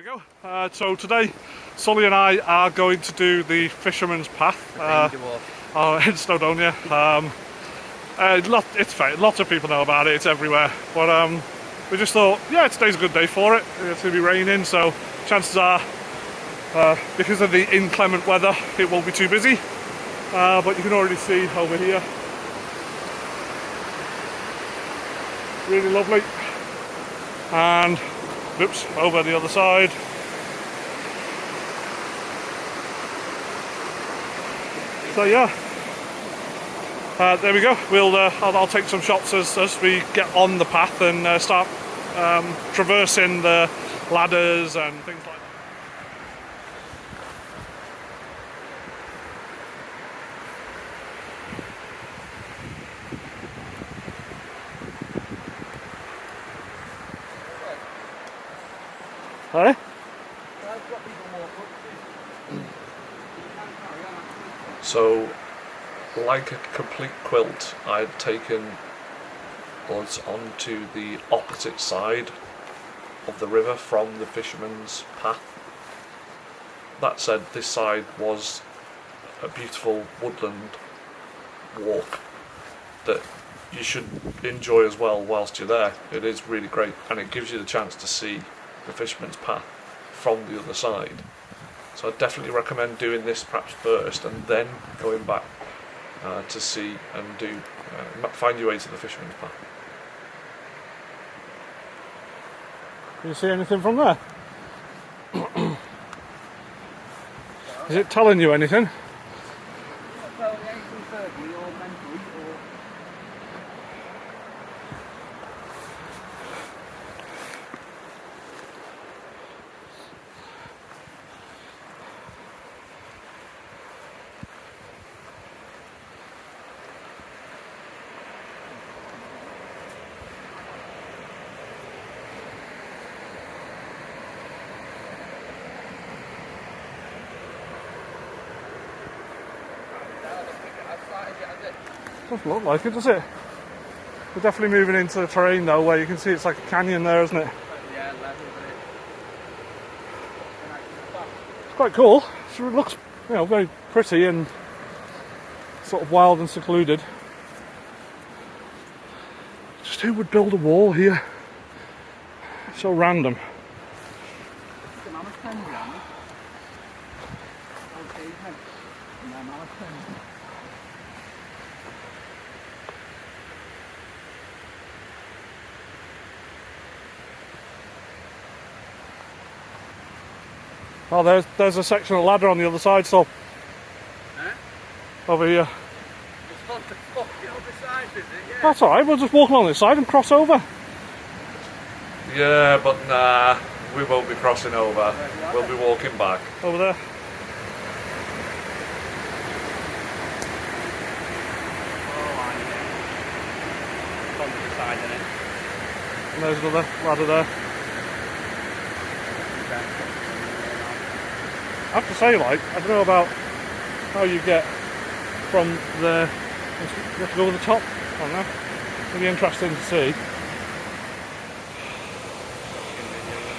we go. So today, Sully and I are going to do the Fisherman's Path in Snowdonia. Lots of people know about it, it's everywhere. But we just thought, yeah, today's a good day for it. It's going to be raining, so chances are, because of the inclement weather, it won't be too busy. But you can already see over here. Really lovely. And oops, over the other side. So yeah, there we go. I'll take some shots as we get on the path and start traversing the ladders and things like that. Hey? So, like a complete quilt, I'd taken us onto the opposite side of the river from the Fisherman's Path. That said, this side was a beautiful woodland walk that you should enjoy as well whilst you're there. It is really great, and it gives you the chance to see the Fisherman's Path from the other side. So I definitely recommend doing this perhaps first and then going back to see and find your way to the Fisherman's Path. Can you see anything from there? Is it telling you anything? Doesn't look like it, does it? We're definitely moving into the terrain though, where you can see it's like a canyon there, isn't it? Yeah, level. It's quite cool. It looks, very pretty and sort of wild and secluded. Just who would build a wall here? So random. Oh, there's a section of ladder on the other side, so over here. It's on the other side, is it? Yeah. That's alright, we'll just walk along this side and cross over. Yeah, but nah, we won't be crossing over. We'll be walking back. Over there. On the side, isn't it? And there's another ladder there. I have to say, I don't know about how you get from there. You have to go to the top. I don't know. It'll be interesting to see.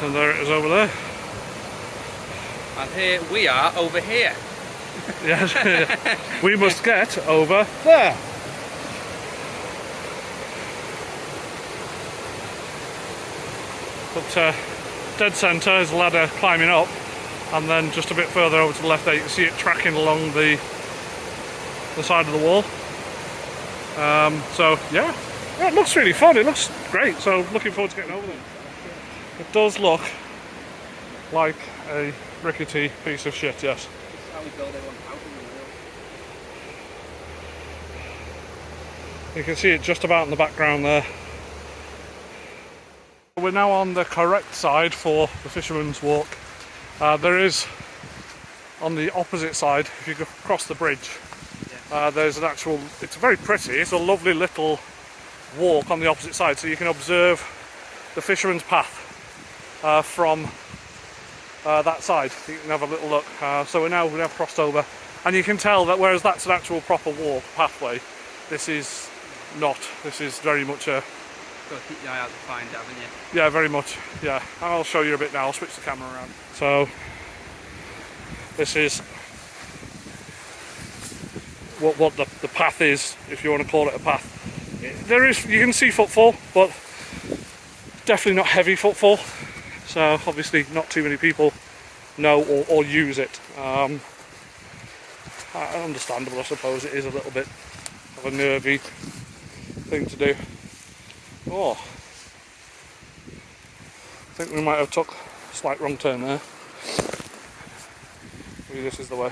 And there it is over there. And here we are over here. Yes, we must get over there. But dead centre is a ladder climbing up. And then just a bit further over to the left there, you can see it tracking along the side of the wall. So yeah, it looks really fun. It looks great. So looking forward to getting over there. It does look like a rickety piece of shit. Yes. You can see it just about in the background there. We're now on the correct side for the Fisherman's Walk. There is, on the opposite side, if you go across the bridge, there's an actual, it's very pretty, it's a lovely little walk on the opposite side, so you can observe the Fisherman's Path from that side. You can have a little look. So we have crossed over, and you can tell that whereas that's an actual proper walk, pathway, this is not. This is very much a Got to keep your eye out to find, haven't you? Yeah, very much. Yeah, and I'll show you a bit now. I'll switch the camera around. So this is what the path is, if you want to call it a path. There is, you can see footfall, but definitely not heavy footfall. So obviously not too many people know or use it. Understandable, I suppose. It is a little bit of a nervy thing to do. Oh, I think we might have took a slight wrong turn there. Maybe this is the way.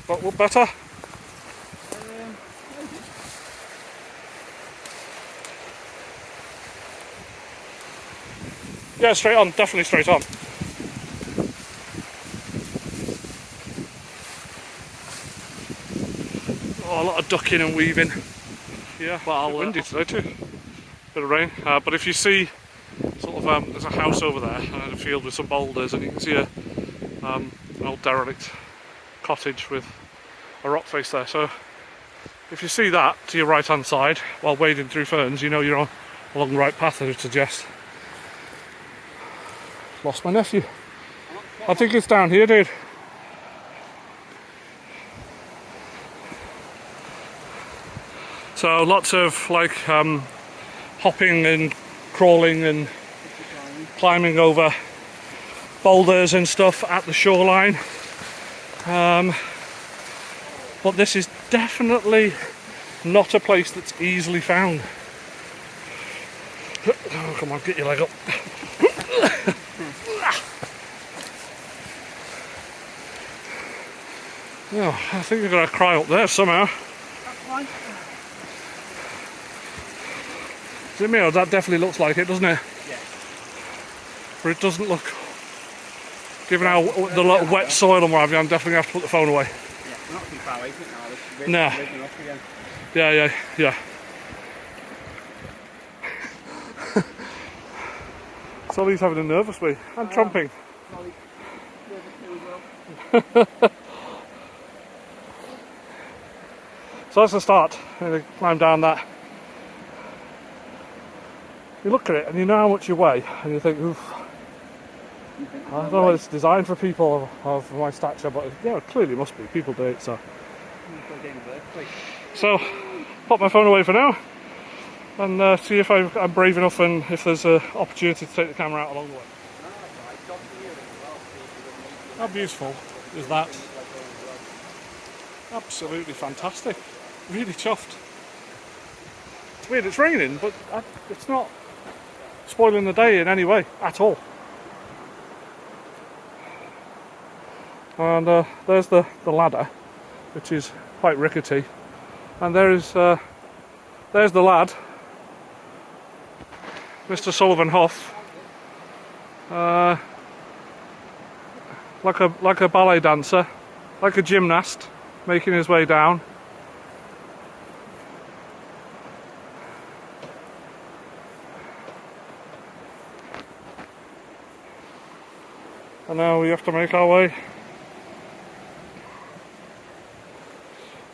But what better? Yeah, straight on, definitely straight on. Oh, a lot of ducking and weaving. Yeah, well, a bit windy today too. Bit of rain. But if you see, sort of, there's a house over there and a field with some boulders, and you can see an old derelict cottage with a rock face there. So if you see that to your right hand side while wading through ferns, you know you're on along the right path, I would suggest. Lost my nephew. I think it's down here, dude. So lots of like hopping and crawling and climbing over boulders and stuff at the shoreline. But this is definitely not a place that's easily found. Oh, come on, get your leg up. Oh, I think you're going to cry up there somehow. That's fine. Is it me, or that definitely looks like it, doesn't it? Yeah. But it doesn't look... Given how the lot of wet soil and what have you, I'm definitely going to have to put the phone away. Yeah, we're not too far away from it now. It's No. risen up again. Yeah. Solly's having a nervous wee. And trumping. So that's the start. You climb down that. You look at it and you know how much you weigh, and you think, oof. I don't know whether it's designed for people of my stature, but yeah, it clearly must be. People do it, so. So, pop my phone away for now, and see if I'm brave enough and if there's an opportunity to take the camera out along the way. How beautiful is that? Absolutely fantastic. Really chuffed. It's weird, it's raining, but it's not spoiling the day in any way at all. And there's the ladder, which is quite rickety, and there's the lad, Mr. Sullivan Huff, like a ballet dancer, like a gymnast, making his way down. And now we have to make our way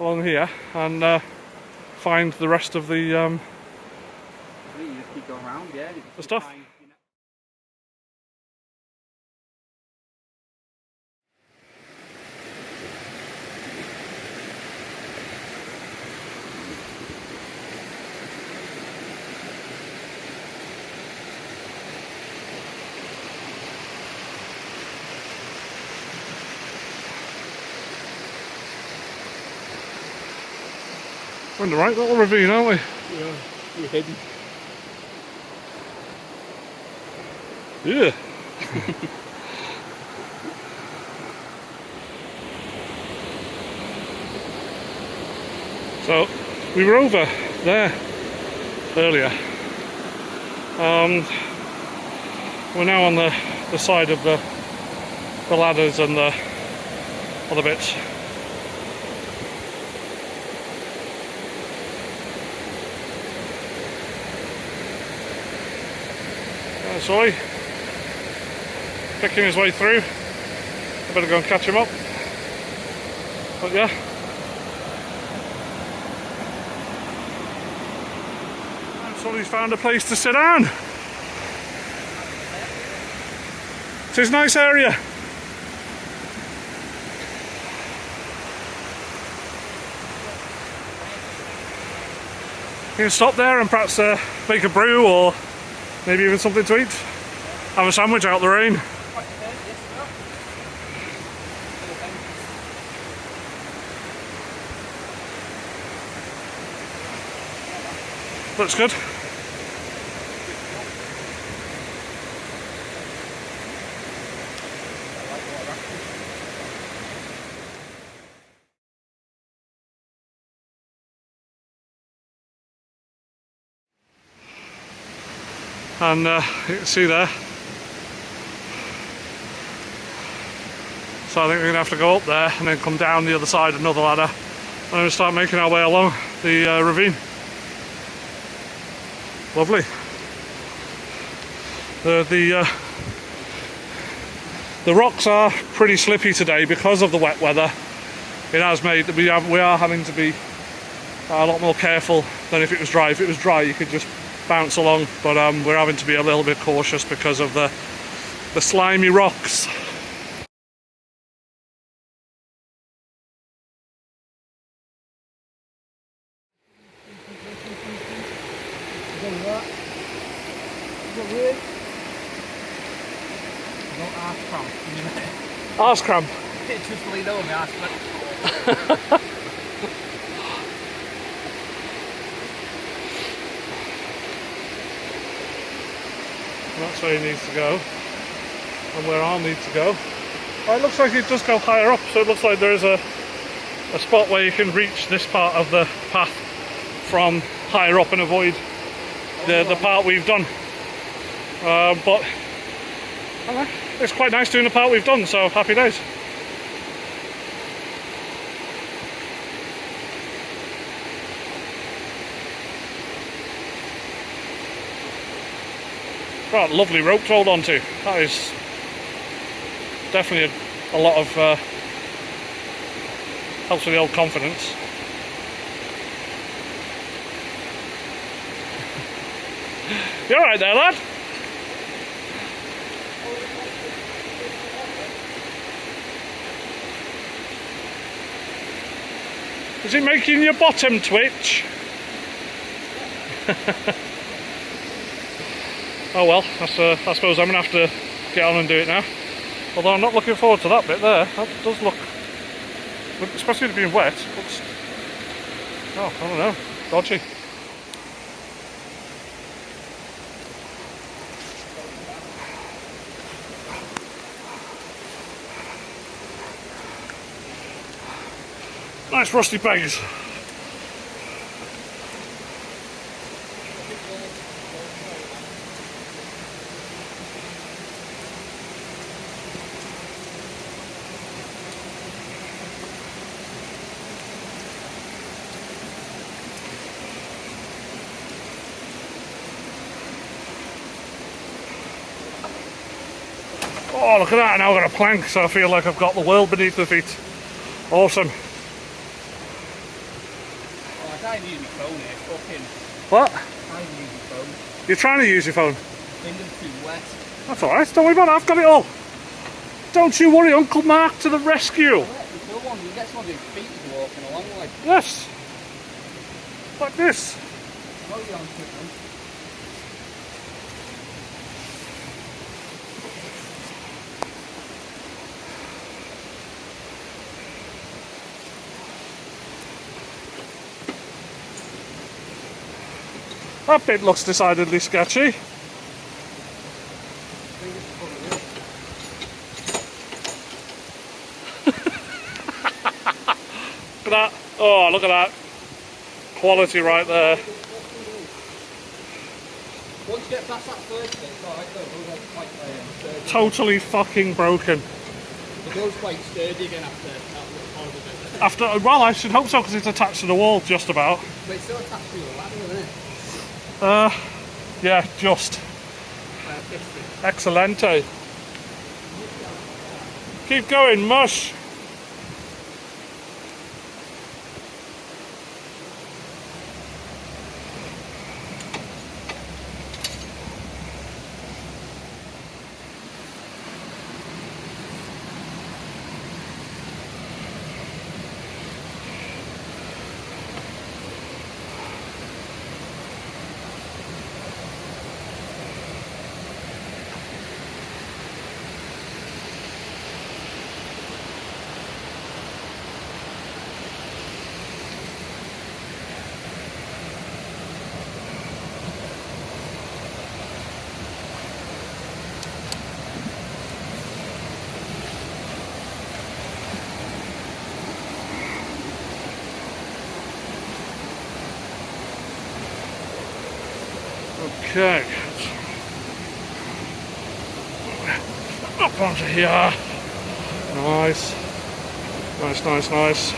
along here and find the rest of the You just keep going around, yeah. the stuff. We're in the right little ravine, aren't we? Yeah, you're hidden. Yeah. So, we were over there earlier. We're now on the side of the ladders and the other bits. Sorry, picking his way through. I better go and catch him up. But yeah. Julie's found a place to sit down. It's a nice area. You can stop there and perhaps make a brew or maybe even something to eat. Have a sandwich out the rain. Looks good. And you can see there. So I think we're going to have to go up there and then come down the other side, another ladder, and then start making our way along the ravine. Lovely. The rocks are pretty slippy today because of the wet weather. It has made we are having to be a lot more careful than if it was dry. If it was dry, you could just bounce along, but we're having to be a little bit cautious because of the slimy rocks. Arse cramp. It's just lean over my arse. That's where he needs to go, and where I'll need to go. Oh, it looks like it does go higher up, so it looks like there is a spot where you can reach this part of the path from higher up and avoid the part we've done. But it's quite nice doing the part we've done, so happy days. Right, lovely rope to hold on to. That is definitely a lot of helps with the old confidence. You alright there, lad? Is it making your bottom twitch? Oh well, I suppose I'm going to have to get on and do it now. Although I'm not looking forward to that bit there. That does look, especially being wet, looks, oh, I don't know, dodgy. Nice rusty pegs. Oh, look at that, now I've got a plank, so I feel like I've got the world beneath my feet. Awesome. Oh, I can't use my phone here, fucking. What? I can't use my phone. You're trying to use your phone? Finger's too wet. That's alright, don't worry about it, I've got it all. Don't you worry, Uncle Mark to the rescue. You get someone whose feet is walking along like. Yes. Like this. Oh, you're on to it, man. That bit looks decidedly sketchy. Look at that. Oh, look at that. Quality right there. Once you get past that first bit, it's alright though. It goes quite sturdy. Totally fucking broken. It goes quite sturdy again after that little horrible bit. After, well, I should hope so because it's attached to the wall just about. But it's still attached to the ladder, isn't it? Yeah, just. Excellente. Keep going, mush. Okay. Up onto here. Nice. Nice, nice, nice.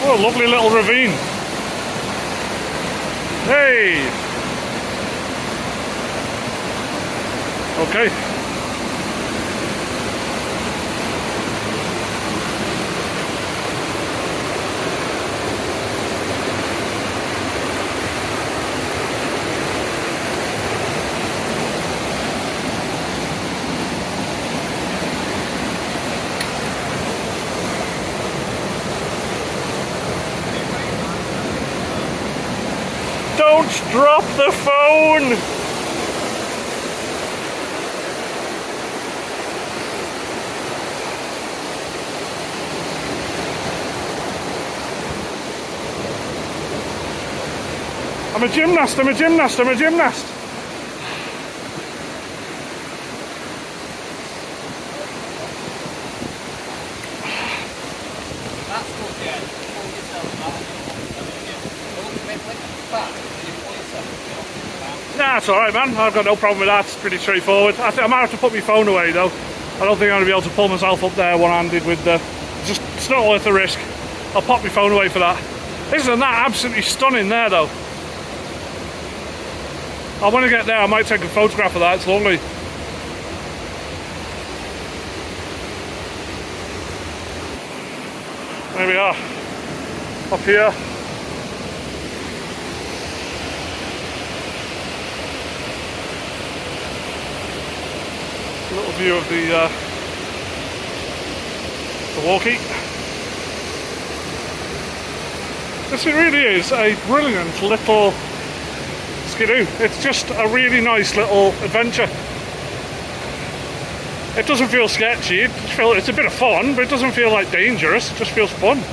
Oh, lovely little ravine. Hey! Okay. Don't drop the phone! I'm a gymnast, I'm a gymnast, I'm a gymnast! That's good, yeah. Pull yourself back. Don't make like a back, and you pull yourself Nah, it's alright, man. I've got no problem with that. It's pretty straightforward. I think I might have to put my phone away, though. I don't think I'm going to be able to pull myself up there one-handed with the... it's not worth the risk. I'll pop my phone away for that. Isn't that absolutely stunning there, though? When I get there, I might take a photograph of that. It's lovely. There we are. Up here. A little view of the walkie. This really is a brilliant little skidoo. It's just a really nice little adventure. It doesn't feel sketchy. It's a bit of fun, but it doesn't feel like dangerous. It just feels fun.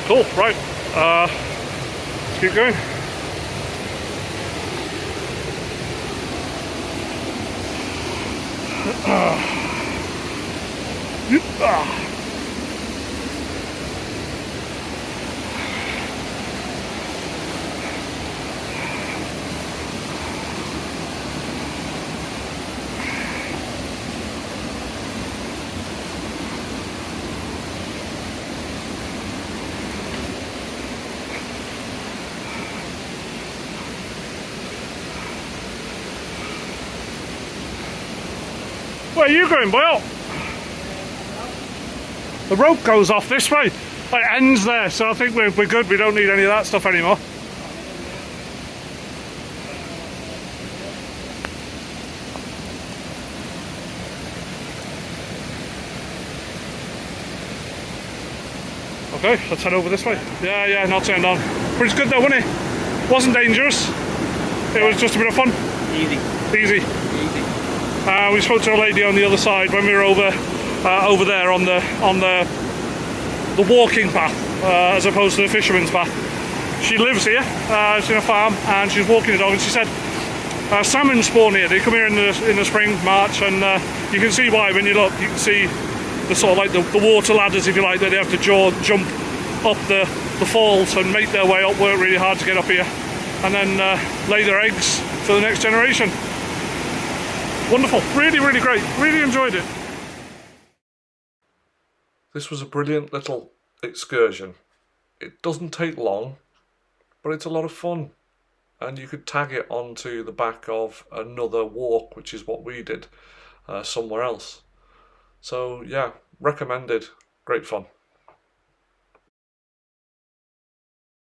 Cool. Right. Let's keep going. Where are you going, Boyle? The rope goes off this way. It ends there, so I think we're good. We don't need any of that stuff anymore. Okay, let's head over this way. Yeah, not turned on. But it's good though, wasn't it? Wasn't dangerous. It was just a bit of fun. Easy. We spoke to a lady on the other side when we were over there on the walking path as opposed to the fisherman's path. She lives here. She's in a farm and she's walking the dog, and she said salmon spawn here. They come here in the spring, March, and you can see why when you look. You can see the sort of like the water ladders, if you like, that they have to jump up the falls and make their way up, work really hard to get up here, and then lay their eggs for the next generation. Wonderful, really great, really enjoyed it. This was a brilliant little excursion. It doesn't take long, but it's a lot of fun. And you could tag it onto the back of another walk, which is what we did somewhere else. So yeah, recommended, great fun.